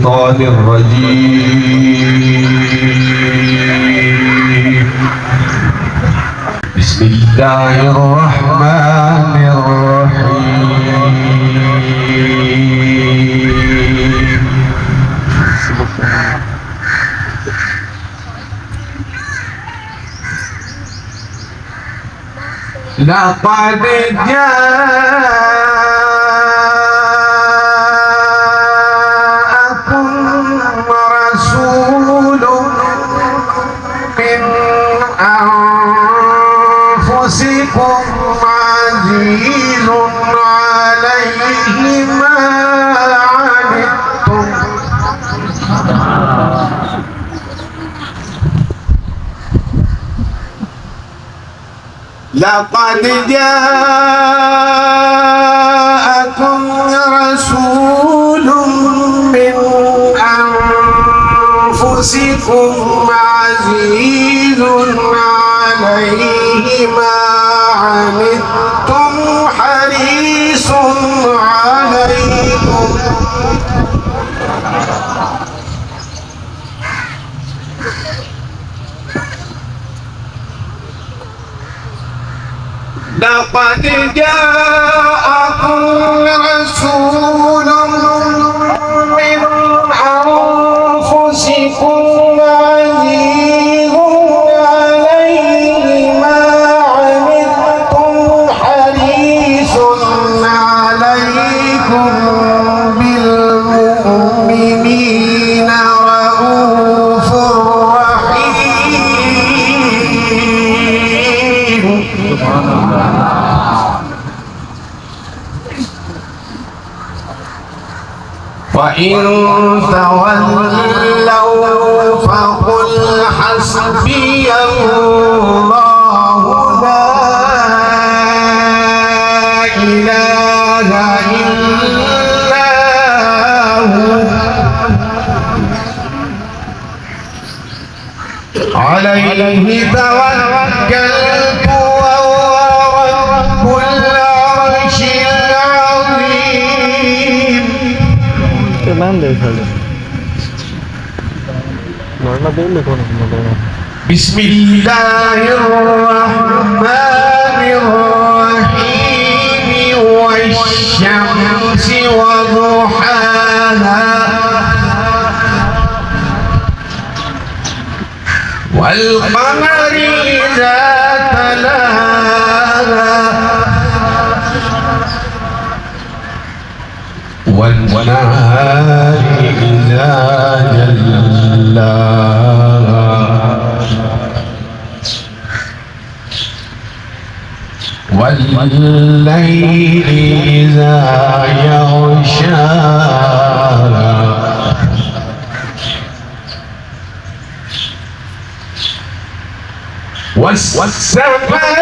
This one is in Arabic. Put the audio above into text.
الشيطان الرجيم. بسم الله الرحمن الرحيم. لقد جاءكم رسول من أنفسكم عزيز عليه ما عنتم لقد جاءكم رسول من أنفسكم عزيز عليه ما عنتم حريص عليكم لقد جاءكم رسول من أنفسكم عزيز عليه ما عنتم حريص عليكم بالمؤمنين رؤوف رحيم. سبحان الله. وإن تولوا فقل حسبي الله لا إله إلا هو عليه توكلت وهو رب العرش العظيم. بسم الله الرحمن الرحيم. والشمس وضحاها والقمر إذا تلاها والنهار إذا جلاها والليل إذا يغشاها والسماء